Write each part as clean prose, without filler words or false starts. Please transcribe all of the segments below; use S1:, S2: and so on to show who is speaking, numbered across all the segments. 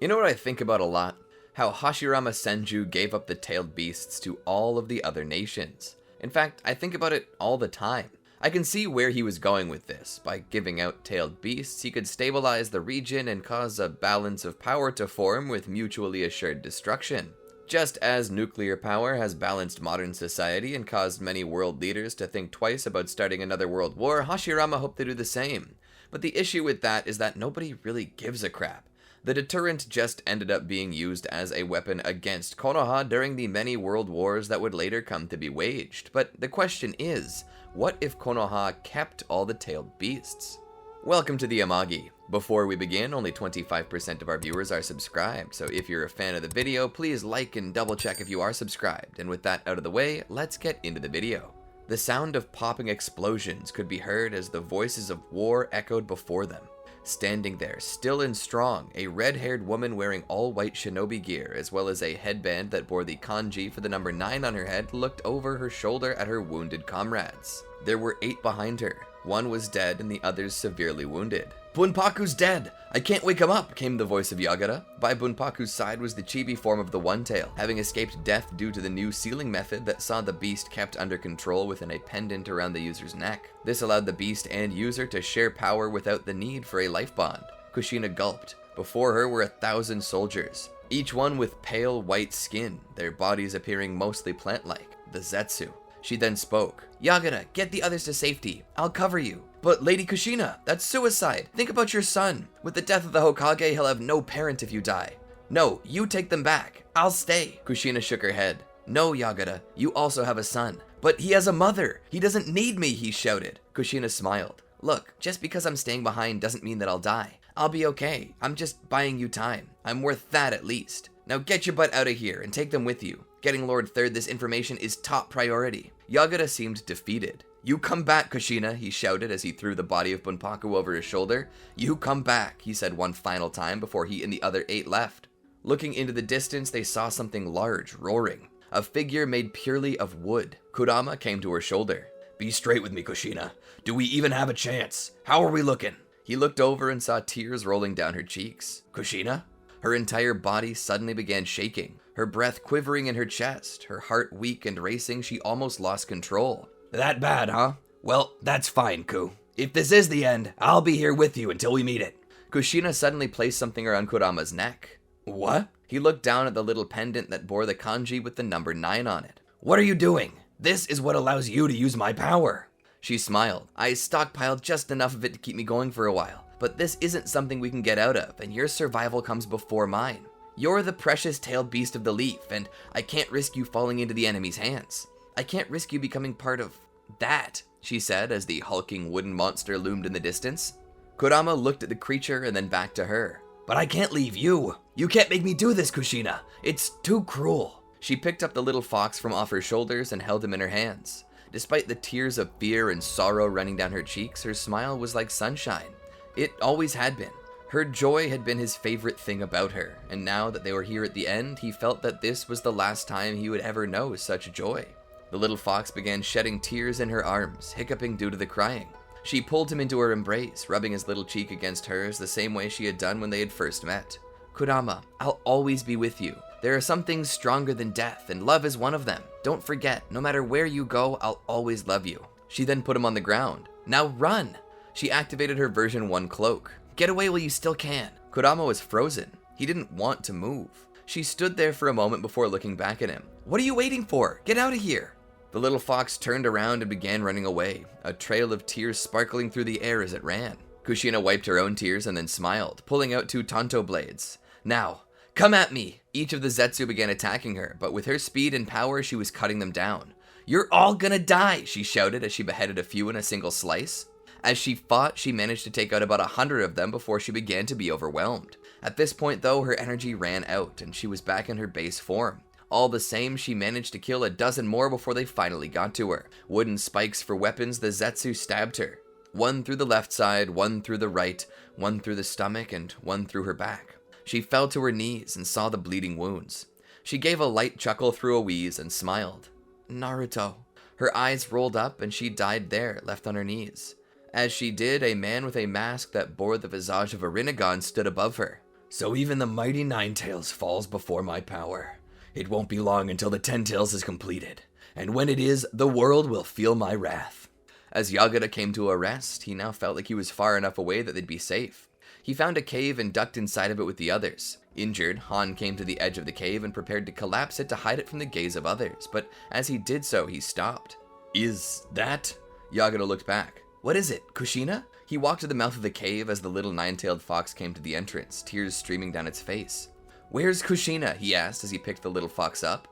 S1: You know what I think about a lot? How Hashirama Senju gave up the tailed beasts to all of the other nations. In fact, I think about it all the time. I can see where he was going with this. By giving out tailed beasts, he could stabilize the region and cause a balance of power to form with mutually assured destruction. Just as nuclear power has balanced modern society and caused many world leaders to think twice about starting another world war, Hashirama hoped to do the same. But the issue with that is that nobody really gives a crap. The deterrent just ended up being used as a weapon against Konoha during the many world wars that would later come to be waged. But the question is, what if Konoha kept all the tailed beasts? Welcome to the Amagi. Before we begin, only 25% of our viewers are subscribed, so if you're a fan of the video, please like and double check if you are subscribed. And with that out of the way, let's get into the video. The sound of popping explosions could be heard as the voices of war echoed before them. Standing there, still and strong, a red-haired woman wearing all-white shinobi gear, as well as a headband that bore the kanji for the number 9 on her head, looked over her shoulder at her wounded comrades. There were 8 behind her. One was dead and the others severely wounded. "Bunpaku's dead! I can't wake him up!" came the voice of Yagura. By Bunpaku's side was the chibi form of the One-Tail, having escaped death due to the new sealing method that saw the beast kept under control within a pendant around the user's neck. This allowed the beast and user to share power without the need for a life bond. Kushina gulped. Before her were 1,000 soldiers, each one with pale white skin, their bodies appearing mostly plant-like, the Zetsu. She then spoke. "Yagura, get the others to safety. I'll cover you." "But Lady Kushina, that's suicide. Think about your son. With the death of the Hokage, he'll have no parent if you die." "No, you take them back. I'll stay." Kushina shook her head. "No, Yagura, you also have a son." "But he has a mother. He doesn't need me," he shouted. Kushina smiled. "Look, just because I'm staying behind doesn't mean that I'll die. I'll be okay. I'm just buying you time. I'm worth that at least. Now get your butt out of here and take them with you. Getting Lord Third this information is top priority." Yagura seemed defeated. "You come back, Kushina," he shouted as he threw the body of Bunpaku over his shoulder. "You come back," he said one final time before he and the other 8 left. Looking into the distance, they saw something large roaring. A figure made purely of wood. Kurama came to her shoulder. "Be straight with me, Kushina. Do we even have a chance? How are we looking?" He looked over and saw tears rolling down her cheeks. "Kushina?" Her entire body suddenly began shaking, her breath quivering in her chest, her heart weak and racing. She almost lost control. "That bad, huh? Well, that's fine, Ku. If this is the end, I'll be here with you until we meet it." Kushina suddenly placed something around Kurama's neck. "What?" He looked down at the little pendant that bore the kanji with the number 9 on it. "What are you doing? This is what allows you to use my power." She smiled. "I stockpiled just enough of it to keep me going for a while. But this isn't something we can get out of, and your survival comes before mine. You're the precious tailed beast of the leaf, and I can't risk you falling into the enemy's hands. I can't risk you becoming part of that," she said as the hulking wooden monster loomed in the distance. Kurama looked at the creature and then back to her. "But I can't leave you. You can't make me do this, Kushina. It's too cruel." She picked up the little fox from off her shoulders and held him in her hands. Despite the tears of fear and sorrow running down her cheeks, her smile was like sunshine. It always had been. Her joy had been his favorite thing about her, and now that they were here at the end, he felt that this was the last time he would ever know such joy. The little fox began shedding tears in her arms, hiccuping due to the crying. She pulled him into her embrace, rubbing his little cheek against hers the same way she had done when they had first met. "Kurama, I'll always be with you. There are some things stronger than death, and love is one of them. Don't forget, no matter where you go, I'll always love you." She then put him on the ground. "Now run!" She activated her version 1 cloak. "Get away while you still can." Kurama was frozen. He didn't want to move. She stood there for a moment before looking back at him. "What are you waiting for? Get out of here!" The little fox turned around and began running away, a trail of tears sparkling through the air as it ran. Kushina wiped her own tears and then smiled, pulling out 2 tanto blades. "Now, come at me!" Each of the Zetsu began attacking her, but with her speed and power, she was cutting them down. "You're all gonna die!" she shouted as she beheaded a few in a single slice. As she fought, she managed to take out about 100 of them before she began to be overwhelmed. At this point, though, her energy ran out, and she was back in her base form. All the same, she managed to kill a dozen more before they finally got to her. Wooden spikes for weapons, the Zetsu stabbed her. One through the left side, one through the right, one through the stomach, and one through her back. She fell to her knees and saw the bleeding wounds. She gave a light chuckle through a wheeze and smiled. "Naruto." Her eyes rolled up, and she died there, left on her knees. As she did, a man with a mask that bore the visage of a Rinnegan stood above her. So even the mighty Nine-Tails falls before my power. It won't be long until the Ten-Tails is completed, and when it is, the world will feel my wrath. As Yagura came to a rest, he now felt like he was far enough away that they'd be safe. He found a cave and ducked inside of it with the others. Injured, Han came to the edge of the cave and prepared to collapse it to hide it from the gaze of others, but as he did so, he stopped. Is that? Yagura looked back. What is it, Kushina? He walked to the mouth of the cave as the little nine-tailed fox came to the entrance, tears streaming down its face. Where's Kushina? He asked as he picked the little fox up.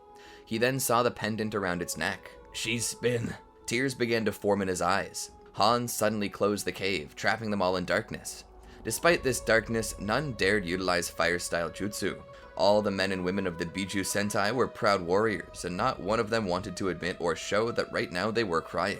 S1: He then saw the pendant around its neck. She's been... Tears began to form in his eyes. Han suddenly closed the cave, trapping them all in darkness. Despite this darkness, none dared utilize fire-style jutsu. All the men and women of the Biju Sentai were proud warriors, and not one of them wanted to admit or show that right now they were crying.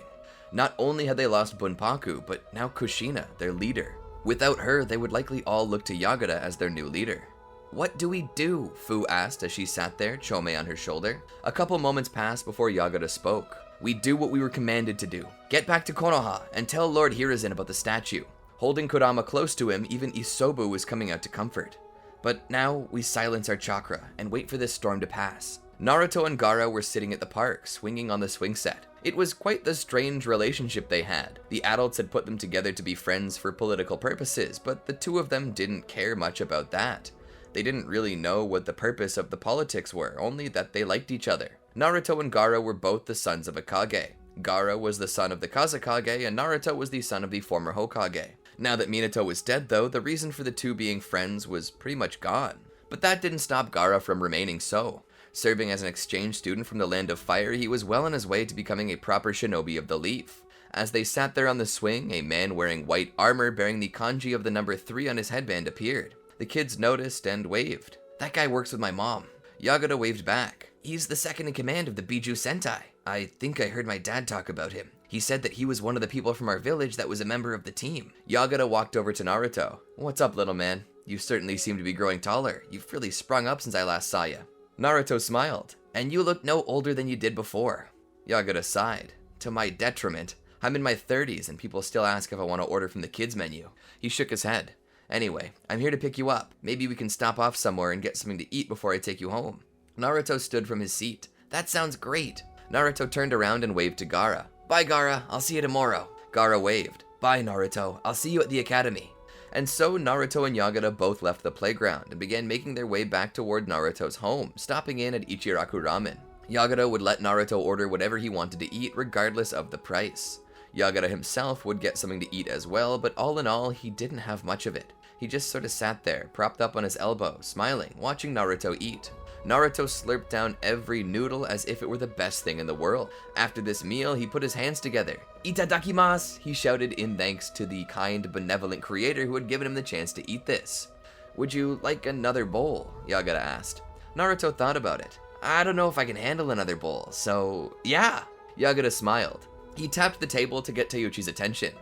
S1: Not only had they lost Bunpaku, but now Kushina, their leader. Without her, they would likely all look to Yagura as their new leader. What do we do? Fu asked as she sat there, Chome on her shoulder. A couple moments passed before Yagura spoke. We do what we were commanded to do. Get back to Konoha and tell Lord Hiruzen about the statue. Holding Kodama close to him, even Isobu was coming out to comfort. But now we silence our chakra and wait for this storm to pass. Naruto and Gaara were sitting at the park, swinging on the swing set. It was quite the strange relationship they had. The adults had put them together to be friends for political purposes, but the two of them didn't care much about that. They didn't really know what the purpose of the politics were, only that they liked each other. Naruto and Gaara were both the sons of a Kage. Gaara was the son of the Kazekage, and Naruto was the son of the former Hokage. Now that Minato was dead though, the reason for the two being friends was pretty much gone. But that didn't stop Gaara from remaining so. Serving as an exchange student from the Land of Fire, he was well on his way to becoming a proper shinobi of the Leaf. As they sat there on the swing, a man wearing white armor bearing the kanji of the number 3 on his headband appeared. The kids noticed and waved. That guy works with my mom. Yagura waved back. He's the second in command of the Biju Sentai. I think I heard my dad talk about him. He said that he was one of the people from our village that was a member of the team. Yagura walked over to Naruto. What's up, little man? You certainly seem to be growing taller. You've really sprung up since I last saw you. Naruto smiled. And you look no older than you did before. Yagura sighed. To my detriment. I'm in my 30s and people still ask if I want to order from the kids menu. He shook his head. Anyway, I'm here to pick you up. Maybe we can stop off somewhere and get something to eat before I take you home. Naruto stood from his seat. That sounds great. Naruto turned around and waved to Gaara. Bye, Gaara. I'll see you tomorrow. Gaara waved. Bye, Naruto. I'll see you at the academy. And so Naruto and Yagura both left the playground and began making their way back toward Naruto's home, stopping in at Ichiraku Ramen. Yagura would let Naruto order whatever he wanted to eat regardless of the price. Yagura himself would get something to eat as well, but all in all, he didn't have much of it. He just sort of sat there, propped up on his elbow, smiling, watching Naruto eat. Naruto slurped down every noodle as if it were the best thing in the world. After this meal, he put his hands together. Itadakimasu, he shouted in thanks to the kind, benevolent creator who had given him the chance to eat this. Would you like another bowl? Yagura asked. Naruto thought about it. I don't know if I can handle another bowl, so yeah. Yagura smiled. He tapped the table to get Teuchi's attention.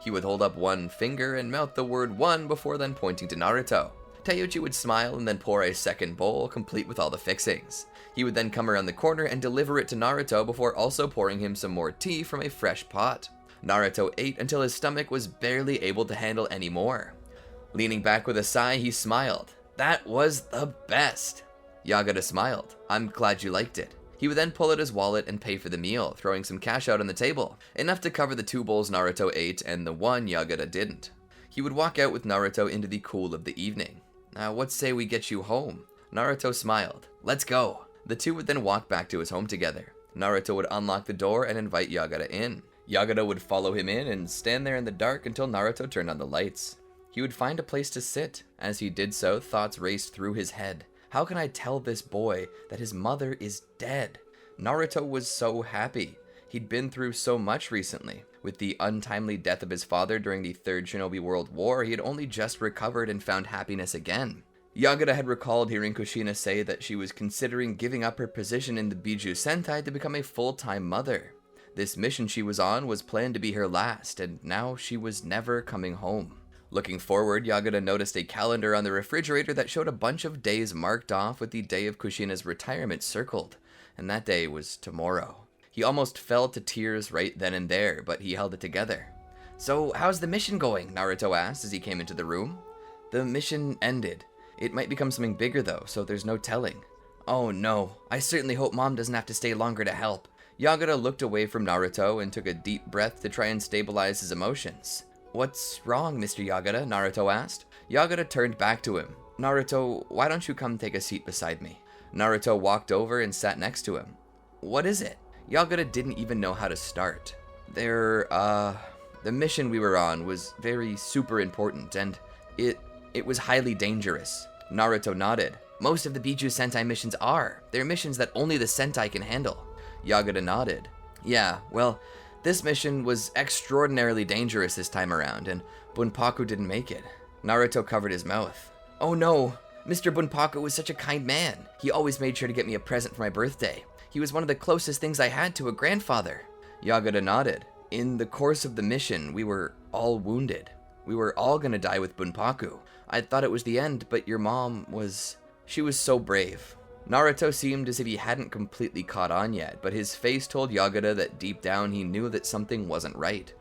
S1: He would hold up one finger and mouth the word one before then pointing to Naruto. Teuchi would smile and then pour a second bowl, complete with all the fixings. He would then come around the corner and deliver it to Naruto before also pouring him some more tea from a fresh pot. Naruto ate until his stomach was barely able to handle any more. Leaning back with a sigh, he smiled. That was the best. Yagura smiled. I'm glad you liked it. He would then pull out his wallet and pay for the meal, throwing some cash out on the table, enough to cover the 2 bowls Naruto ate and the one Yagura didn't. He would walk out with Naruto into the cool of the evening. Now, what say we get you home? Naruto smiled. Let's go. The two would then walk back to his home together. Naruto would unlock the door and invite Yagura in. Yagura would follow him in and stand there in the dark until Naruto turned on the lights. He would find a place to sit. As he did so, thoughts raced through his head. How can I tell this boy that his mother is dead? Naruto was so happy. He'd been through so much recently. With the untimely death of his father during the Third Shinobi World War, he had only just recovered and found happiness again. Yagura had recalled hearing Kushina say that she was considering giving up her position in the Biju Sentai to become a full-time mother. This mission she was on was planned to be her last, and now she was never coming home. Looking forward, Yagura noticed a calendar on the refrigerator that showed a bunch of days marked off with the day of Kushina's retirement circled, and that day was tomorrow. He almost fell to tears right then and there, but he held it together. So, how's the mission going? Naruto asked as he came into the room. The mission ended. It might become something bigger though, so there's no telling. Oh no, I certainly hope Mom doesn't have to stay longer to help. Yagura looked away from Naruto and took a deep breath to try and stabilize his emotions. What's wrong, Mr. Yagura? Naruto asked. Yagura turned back to him. Naruto, why don't you come take a seat beside me? Naruto walked over and sat next to him. What is it? Yagura didn't even know how to start. The mission we were on was very super important, and it was highly dangerous. Naruto nodded. Most of the Biju Sentai missions are. They're missions that only the Sentai can handle. Yagura nodded. Yeah, well, this mission was extraordinarily dangerous this time around, and Bunpaku didn't make it. Naruto covered his mouth. Oh no, Mr. Bunpaku was such a kind man. He always made sure to get me a present for my birthday. He was one of the closest things I had to a grandfather. Yagura nodded. In the course of the mission, we were all wounded. We were all gonna die with Bunpaku. I thought it was the end, but your mom she was so brave. Naruto seemed as if he hadn't completely caught on yet, but his face told Yagura that deep down he knew that something wasn't right.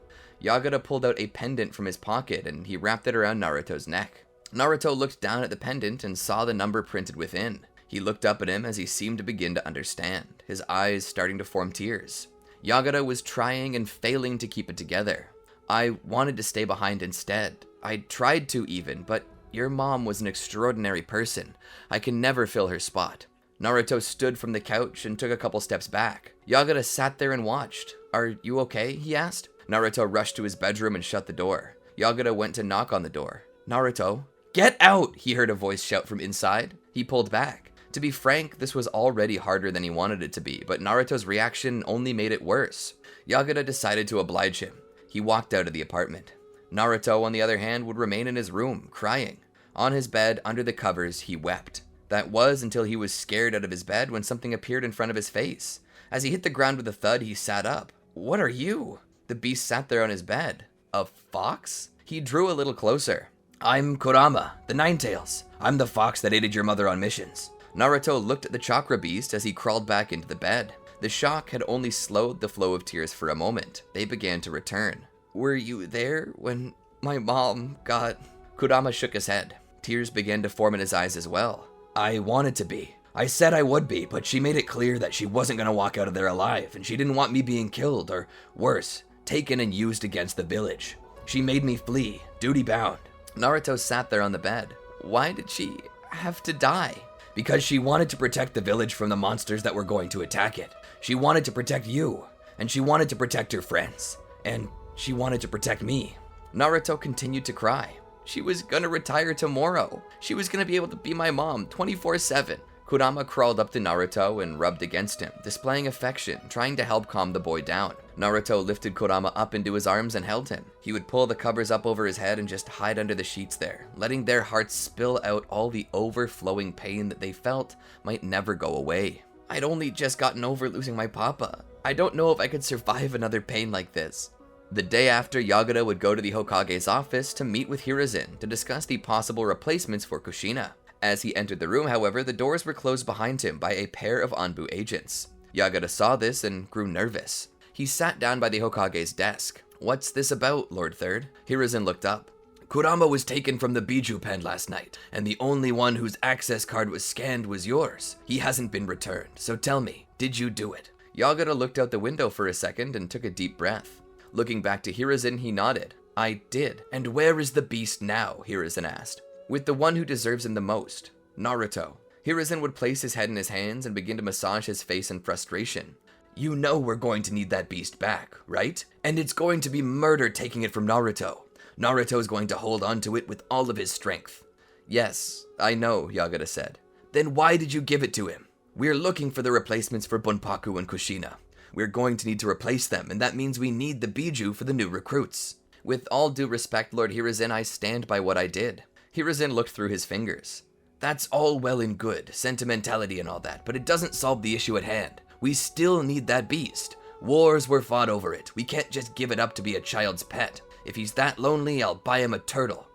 S1: Yagura pulled out a pendant from his pocket and he wrapped it around Naruto's neck. Naruto looked down at the pendant and saw the number printed within. He looked up at him as he seemed to begin to understand, his eyes starting to form tears. Yagura was trying and failing to keep it together. I wanted to stay behind instead. I tried to even, but your mom was an extraordinary person. I can never fill her spot. Naruto stood from the couch and took a couple steps back. Yagura sat there and watched. Are you okay? He asked. Naruto rushed to his bedroom and shut the door. Yagura went to knock on the door. Naruto, get out! He heard a voice shout from inside. He pulled back. To be frank, this was already harder than he wanted it to be, but Naruto's reaction only made it worse. Yagura decided to oblige him. He walked out of the apartment. Naruto, on the other hand, would remain in his room, crying. On his bed, under the covers, he wept. That was until he was scared out of his bed when something appeared in front of his face. As he hit the ground with a thud, he sat up. What are you? The beast sat there on his bed. A fox? He drew a little closer. I'm Kurama, the Ninetails. I'm the fox that aided your mother on missions. Naruto looked at the chakra beast as he crawled back into the bed. The shock had only slowed the flow of tears for a moment. They began to return. Were you there when my mom got... Kurama shook his head. Tears began to form in his eyes as well. I wanted to be. I said I would be, but she made it clear that she wasn't going to walk out of there alive, and she didn't want me being killed, or worse, taken and used against the village. She made me flee, duty-bound. Naruto sat there on the bed. Why did she have to die? Because she wanted to protect the village from the monsters that were going to attack it. She wanted to protect you, and she wanted to protect her friends, and she wanted to protect me. Naruto continued to cry. She was gonna retire tomorrow. She was gonna be able to be my mom 24/7. Kurama crawled up to Naruto and rubbed against him, displaying affection, trying to help calm the boy down. Naruto lifted Kurama up into his arms and held him. He would pull the covers up over his head and just hide under the sheets there, letting their hearts spill out all the overflowing pain that they felt might never go away. I'd only just gotten over losing my papa. I don't know if I could survive another pain like this. The day after, Yagura would go to the Hokage's office to meet with Hiruzen to discuss the possible replacements for Kushina. As he entered the room, however, the doors were closed behind him by a pair of Anbu agents. Yagura saw this and grew nervous. He sat down by the Hokage's desk. What's this about, Lord Third? Hiruzen looked up. Kurama was taken from the Biju pen last night, and the only one whose access card was scanned was yours. He hasn't been returned, so tell me, did you do it? Yagura looked out the window for a second and took a deep breath. Looking back to Hiruzen, he nodded. I did. And where is the beast now? Hiruzen asked. With the one who deserves him the most, Naruto. Hiruzen would place his head in his hands and begin to massage his face in frustration. You know we're going to need that beast back, right? And it's going to be murder taking it from Naruto. Naruto's going to hold on to it with all of his strength. Yes, I know, Yagura said. Then why did you give it to him? We're looking for the replacements for Bunpaku and Kushina. We're going to need to replace them, and that means we need the Biju for the new recruits. With all due respect, Lord Hiruzen, I stand by what I did. Hiruzen looked through his fingers. That's all well and good, sentimentality and all that, but it doesn't solve the issue at hand. We still need that beast. Wars were fought over it. We can't just give it up to be a child's pet. If he's that lonely, I'll buy him a turtle.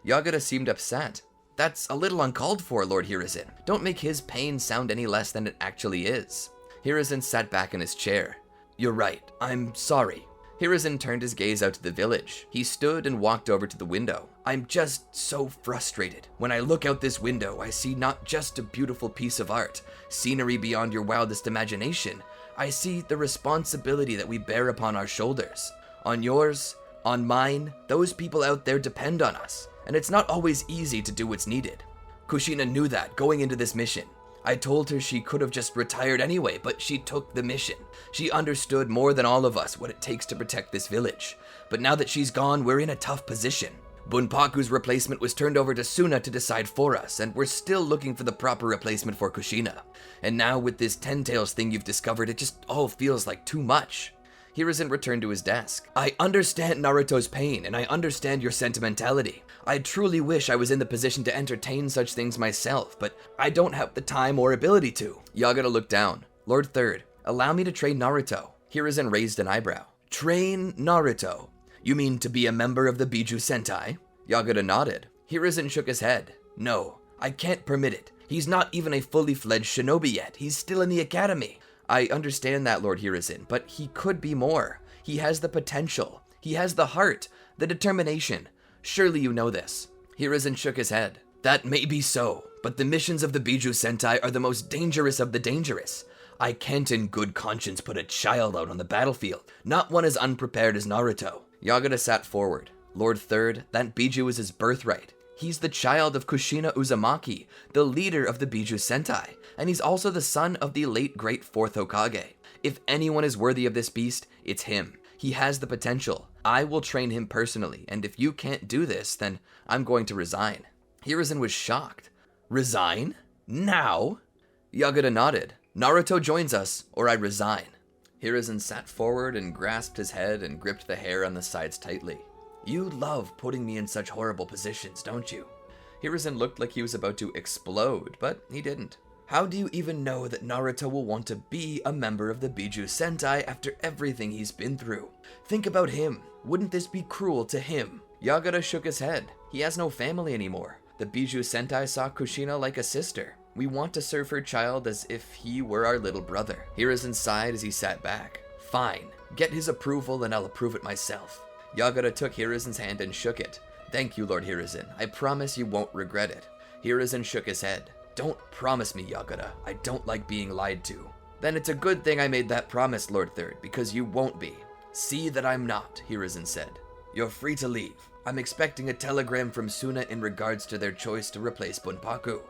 S1: Yagura seemed upset. That's a little uncalled for, Lord Hiruzen. Don't make his pain sound any less than it actually is. Hiruzen sat back in his chair. You're right. I'm sorry. Hiruzen turned his gaze out to the village. He stood and walked over to the window. I'm just so frustrated. When I look out this window, I see not just a beautiful piece of art, scenery beyond your wildest imagination. I see the responsibility that we bear upon our shoulders. On yours, on mine, those people out there depend on us, and it's not always easy to do what's needed. Kushina knew that going into this mission. I told her she could have just retired anyway, but she took the mission. She understood more than all of us what it takes to protect this village. But now that she's gone, we're in a tough position. Bunpaku's replacement was turned over to Suna to decide for us, and we're still looking for the proper replacement for Kushina. And now with this Ten Tails thing you've discovered, it just all feels like too much. Hiruzen returned to his desk. I understand Naruto's pain, and I understand your sentimentality. I truly wish I was in the position to entertain such things myself, but I don't have the time or ability to. Yagura looked down. Lord Third, allow me to train Naruto. Hiruzen raised an eyebrow. Train Naruto? You mean to be a member of the Biju Sentai? Yagura nodded. Hiruzen shook his head. No, I can't permit it. He's not even a fully fledged shinobi yet. He's still in the academy. I understand that, Lord Hiruzen, but he could be more. He has the potential. He has the heart, the determination. Surely you know this. Hiruzen shook his head. That may be so, but the missions of the Biju Sentai are the most dangerous of the dangerous. I can't in good conscience put a child out on the battlefield, not one as unprepared as Naruto. Yagura sat forward. Lord Third, that Biju is his birthright. He's the child of Kushina Uzumaki, the leader of the Biju Sentai, and he's also the son of the late great 4th Hokage. If anyone is worthy of this beast, it's him. He has the potential. I will train him personally, and if you can't do this, then I'm going to resign. Hiruzen was shocked. Resign? Now? Yagura nodded. Naruto joins us, or I resign. Hiruzen sat forward and grasped his head and gripped the hair on the sides tightly. You love putting me in such horrible positions, don't you? Hiruzen looked like he was about to explode, but he didn't. How do you even know that Naruto will want to be a member of the Biju Sentai after everything he's been through? Think about him. Wouldn't this be cruel to him? Yagura shook his head. He has no family anymore. The Biju Sentai saw Kushina like a sister. We want to serve her child as if he were our little brother. Hiruzen sighed as he sat back. Fine. Get his approval and I'll approve it myself. Yagura took Hiruzen's hand and shook it. Thank you, Lord Hiruzen. I promise you won't regret it. Hiruzen shook his head. Don't promise me, Yagura. I don't like being lied to. Then it's a good thing I made that promise, Lord Third, because you won't be. See that I'm not, Hiruzen said. You're free to leave. I'm expecting a telegram from Suna in regards to their choice to replace Bunpaku.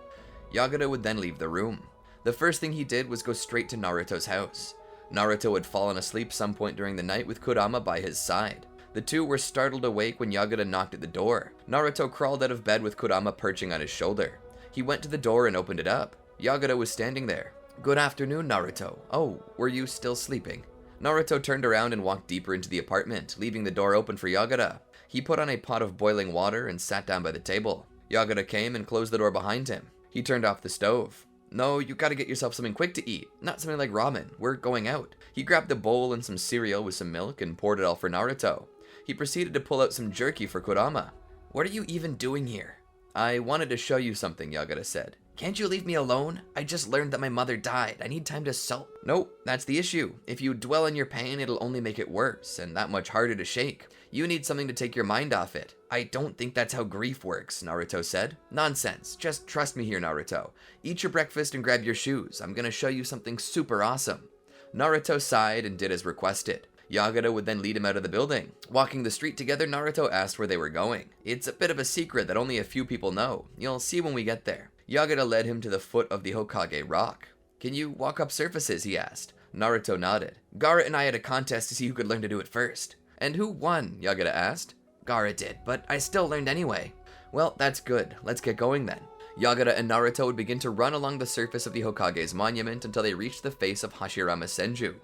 S1: Yagura would then leave the room. The first thing he did was go straight to Naruto's house. Naruto had fallen asleep some point during the night with Kurama by his side. The two were startled awake when Yagura knocked at the door. Naruto crawled out of bed with Kurama perching on his shoulder. He went to the door and opened it up. Yagura was standing there. Good afternoon, Naruto. Oh, were you still sleeping? Naruto turned around and walked deeper into the apartment, leaving the door open for Yagura. He put on a pot of boiling water and sat down by the table. Yagura came and closed the door behind him. He turned off the stove. No, you gotta get yourself something quick to eat, not something like ramen. We're going out. He grabbed a bowl and some cereal with some milk and poured it all for Naruto. He proceeded to pull out some jerky for Kurama. What are you even doing here? I wanted to show you something, Yagura said. Can't you leave me alone? I just learned that my mother died. I need time to sulk. Nope, that's the issue. If you dwell on your pain, it'll only make it worse, and that much harder to shake. You need something to take your mind off it. I don't think that's how grief works, Naruto said. Nonsense. Just trust me here, Naruto. Eat your breakfast and grab your shoes. I'm gonna show you something super awesome. Naruto sighed and did as requested. Yagura would then lead him out of the building. Walking the street together, Naruto asked where they were going. It's a bit of a secret that only a few people know. You'll see when we get there. Yagura led him to the foot of the Hokage rock. Can you walk up surfaces, he asked. Naruto nodded. Gaara and I had a contest to see who could learn to do it first. And who won? Yagura asked. Gaara did, but I still learned anyway. Well, that's good. Let's get going then. Yagura and Naruto would begin to run along the surface of the Hokage's monument until they reached the face of Hashirama Senju.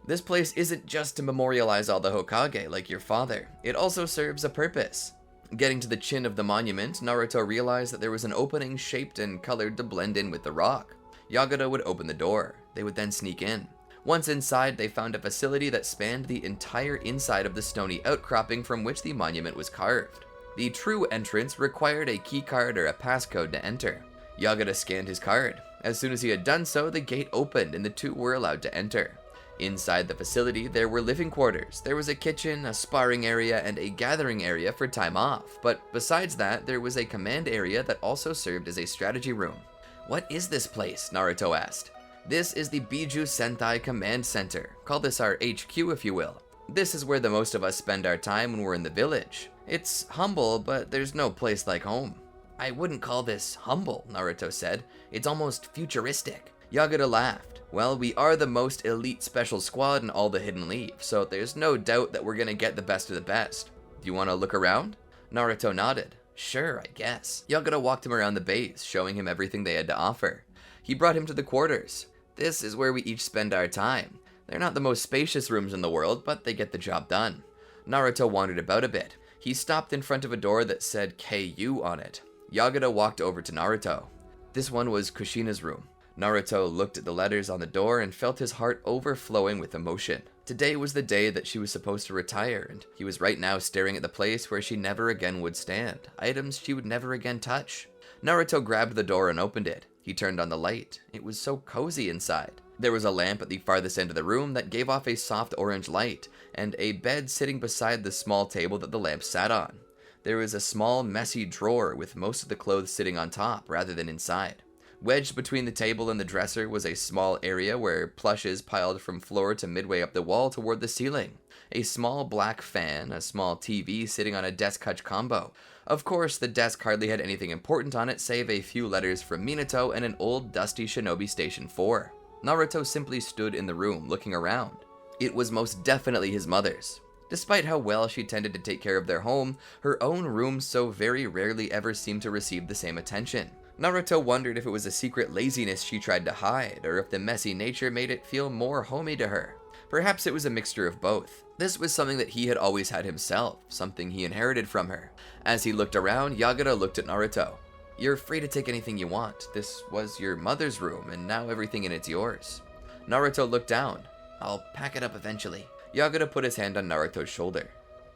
S1: This place isn't just to memorialize all the Hokage like your father. It also serves a purpose. Getting to the chin of the monument, Naruto realized that there was an opening shaped and colored to blend in with the rock. Yagura would open the door. They would then sneak in. Once inside, they found a facility that spanned the entire inside of the stony outcropping from which the monument was carved. The true entrance required a keycard or a passcode to enter. Yagura scanned his card. As soon as he had done so, the gate opened and the two were allowed to enter. Inside the facility, there were living quarters. There was a kitchen, a sparring area, and a gathering area for time off. But besides that, there was a command area that also served as a strategy room. "What is this place?" Naruto asked. "This is the Biju Sentai Command Center. Call this our HQ, if you will. This is where the most of us spend our time when we're in the village. It's humble, but there's no place like home." "I wouldn't call this humble," Naruto said. "It's almost futuristic." Yagura laughed. "Well, we are the most elite special squad in all the Hidden Leaf, so there's no doubt that we're gonna get the best of the best. Do you want to look around?" Naruto nodded. "Sure, I guess." Yagura walked him around the base, showing him everything they had to offer. He brought him to the quarters. "This is where we each spend our time. They're not the most spacious rooms in the world, but they get the job done." Naruto wandered about a bit. He stopped in front of a door that said KU on it. Yagura walked over to Naruto. This one was Kushina's room. Naruto looked at the letters on the door and felt his heart overflowing with emotion. Today was the day that she was supposed to retire, and he was right now staring at the place where she never again would stand, items she would never again touch. Naruto grabbed the door and opened it. He turned on the light. It was so cozy inside. There was a lamp at the farthest end of the room that gave off a soft orange light, and a bed sitting beside the small table that the lamp sat on. There was a small, messy drawer with most of the clothes sitting on top rather than inside. Wedged between the table and the dresser was a small area where plushes piled from floor to midway up the wall toward the ceiling. A small black fan, a small TV sitting on a desk hutch combo. Of course, the desk hardly had anything important on it save a few letters from Minato and an old dusty Shinobi Station 4. Naruto simply stood in the room, looking around. It was most definitely his mother's. Despite how well she tended to take care of their home, her own room so very rarely ever seemed to receive the same attention. Naruto wondered if it was a secret laziness she tried to hide, or if the messy nature made it feel more homey to her. Perhaps it was a mixture of both. This was something that he had always had himself, something he inherited from her. As he looked around, Yagura looked at Naruto. "You're free to take anything you want. This was your mother's room, and now everything in it's yours." Naruto looked down. "I'll pack it up eventually." Yagura put his hand on Naruto's shoulder.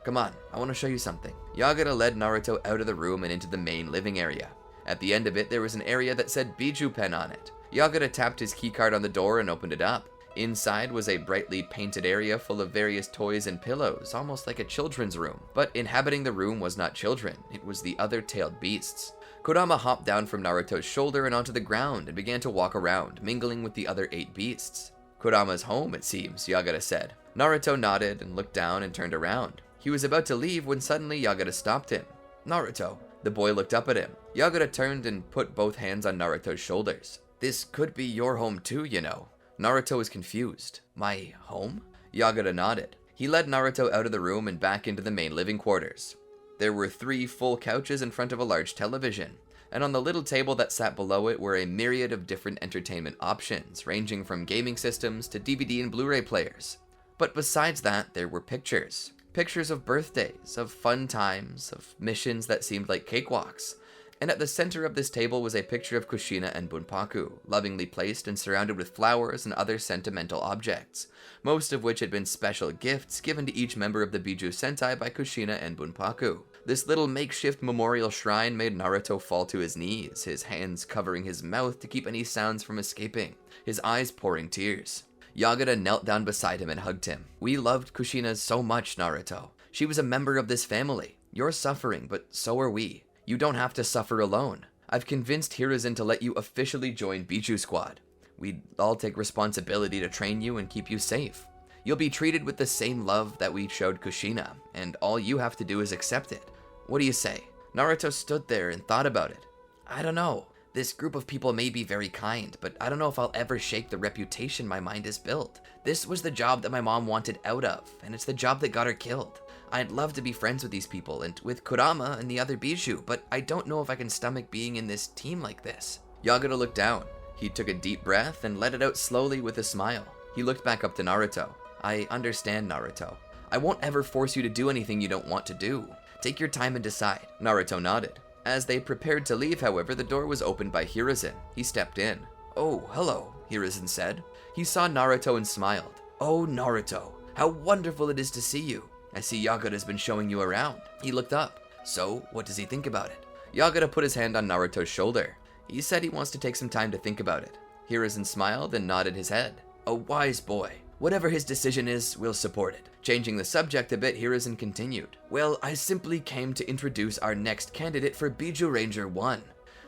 S1: "Come on, I want to show you something." Yagura led Naruto out of the room and into the main living area. At the end of it, there was an area that said Biju Pen on it. Yagura tapped his keycard on the door and opened it up. Inside was a brightly painted area full of various toys and pillows, almost like a children's room. But inhabiting the room was not children, it was the other tailed beasts. Kurama hopped down from Naruto's shoulder and onto the ground and began to walk around, mingling with the other 8 beasts. "Kurama's home, it seems," Yagura said. Naruto nodded and looked down and turned around. He was about to leave when suddenly Yagura stopped him. "Naruto." The boy looked up at him. Yagura turned and put both hands on Naruto's shoulders. "This could be your home too, you know." Naruto was confused. "My home?" Yagura nodded. He led Naruto out of the room and back into the main living quarters. There were 3 full couches in front of a large television, and on the little table that sat below it were a myriad of different entertainment options, ranging from gaming systems to DVD and Blu-ray players. But besides that, there were pictures. Pictures of birthdays, of fun times, of missions that seemed like cakewalks. And at the center of this table was a picture of Kushina and Bunpaku, lovingly placed and surrounded with flowers and other sentimental objects, most of which had been special gifts given to each member of the Biju Sentai by Kushina and Bunpaku. This little makeshift memorial shrine made Naruto fall to his knees, his hands covering his mouth to keep any sounds from escaping, his eyes pouring tears. Yagura knelt down beside him and hugged him. "We loved Kushina so much, Naruto. She was a member of this family. You're suffering, but so are we. You don't have to suffer alone. I've convinced Hiruzen to let you officially join Biju Squad. We'd all take responsibility to train you and keep you safe. You'll be treated with the same love that we showed Kushina, and all you have to do is accept it. What do you say?" Naruto stood there and thought about it. "I don't know. This group of people may be very kind, but I don't know if I'll ever shake the reputation my mind has built. This was the job that my mom wanted out of, and it's the job that got her killed. I'd love to be friends with these people and with Kurama and the other Biju, but I don't know if I can stomach being in this team like this." Yagura looked down. He took a deep breath and let it out slowly with a smile. He looked back up to Naruto. "I understand, Naruto. I won't ever force you to do anything you don't want to do. Take your time and decide." Naruto nodded. As they prepared to leave, however, the door was opened by Hiruzen. He stepped in. "Oh, hello," Hiruzen said. He saw Naruto and smiled. "Oh, Naruto, how wonderful it is to see you. I see Yagura's been showing you around." He looked up. "So, what does he think about it?" Yagura put his hand on Naruto's shoulder. "He said he wants to take some time to think about it." Hiruzen smiled and nodded his head. "A wise boy. Whatever his decision is, we'll support it. Changing the subject a bit, Hiruzen continued. Well, I simply came to introduce our next candidate for Biju Ranger 1.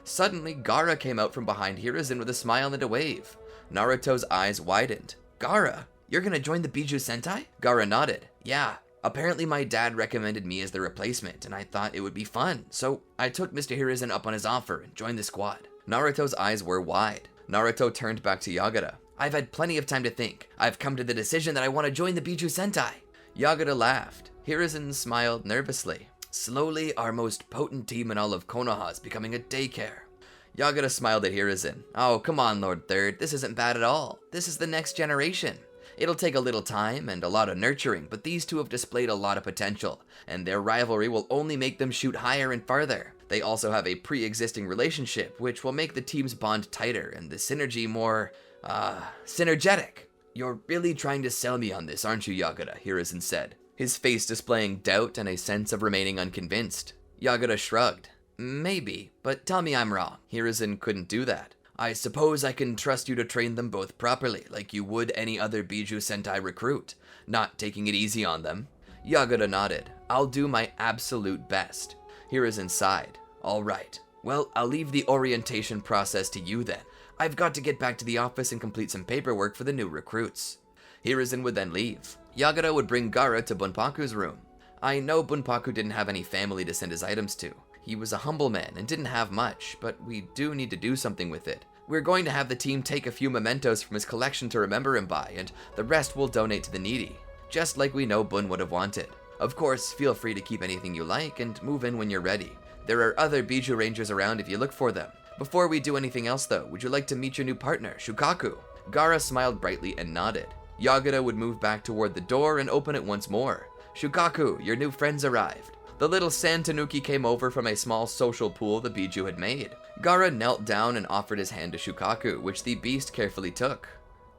S1: Suddenly, Gaara came out from behind Hiruzen with a smile and a wave. Naruto's eyes widened. Gaara, you're gonna join the Biju Sentai? Gaara nodded. Yeah. Apparently my dad recommended me as the replacement, and I thought it would be fun, so I took Mr. Hiruzen up on his offer and joined the squad. Naruto's eyes were wide. Naruto turned back to Yagura. I've had plenty of time to think. I've come to the decision that I want to join the Biju Sentai. Yagura laughed. Hiruzen smiled nervously. Slowly, our most potent team in all of Konoha is becoming a daycare. Yagura smiled at Hiruzen. Oh, come on, Lord Third, this isn't bad at all. This is the next generation. It'll take a little time and a lot of nurturing, but these two have displayed a lot of potential, and their rivalry will only make them shoot higher and farther. They also have a pre-existing relationship, which will make the team's bond tighter and the synergy more, synergetic. You're really trying to sell me on this, aren't you, Yagura? Hiruzen said, his face displaying doubt and a sense of remaining unconvinced. Yagura shrugged. Maybe, but tell me I'm wrong. Hiruzen couldn't do that. I suppose I can trust you to train them both properly, like you would any other Biju Sentai recruit, not taking it easy on them. Yagura nodded. I'll do my absolute best. Hiruzen sighed. All right. Well, I'll leave the orientation process to you then. I've got to get back to the office and complete some paperwork for the new recruits. Hiruzen would then leave. Yagura would bring Gaara to Bunpaku's room. I know Bunpaku didn't have any family to send his items to. He was a humble man and didn't have much, but we do need to do something with it. We're going to have the team take a few mementos from his collection to remember him by, and the rest we'll donate to the needy, just like we know Bun would have wanted. Of course, feel free to keep anything you like and move in when you're ready. There are other Biju Rangers around if you look for them. Before we do anything else though, would you like to meet your new partner, Shukaku? Gaara smiled brightly and nodded. Yagura would move back toward the door and open it once more. Shukaku, your new friends arrived. The little sand tanuki came over from a small social pool the Biju had made. Gaara knelt down and offered his hand to Shukaku, which the beast carefully took.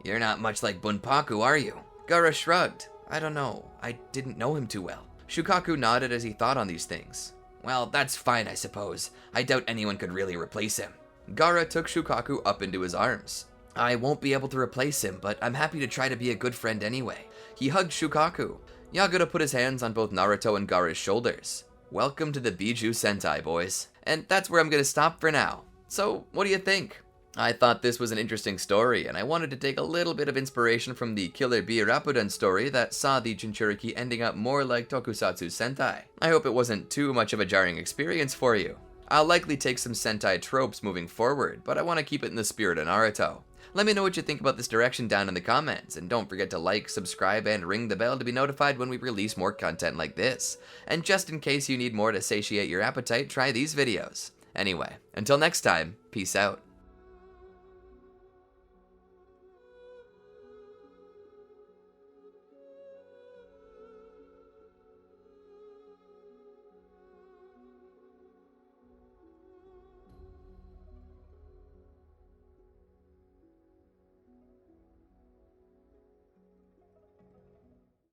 S1: You're not much like Bunpaku, are you? Gaara shrugged. I don't know. I didn't know him too well. Shukaku nodded as he thought on these things. Well, that's fine, I suppose. I doubt anyone could really replace him. Gaara took Shukaku up into his arms. I won't be able to replace him, but I'm happy to try to be a good friend anyway. He hugged Shukaku. Yagura put his hands on both Naruto and Gaara's shoulders. Welcome to the Biju Sentai, boys. And that's where I'm going to stop for now. So, what do you think? I thought this was an interesting story, and I wanted to take a little bit of inspiration from the Killer Bee Rapuden story that saw the Jinchuriki ending up more like Tokusatsu Sentai. I hope it wasn't too much of a jarring experience for you. I'll likely take some Sentai tropes moving forward, but I want to keep it in the spirit of Naruto. Let me know what you think about this direction down in the comments, and don't forget to like, subscribe, and ring the bell to be notified when we release more content like this. And just in case you need more to satiate your appetite, try these videos. Anyway, until next time, peace out.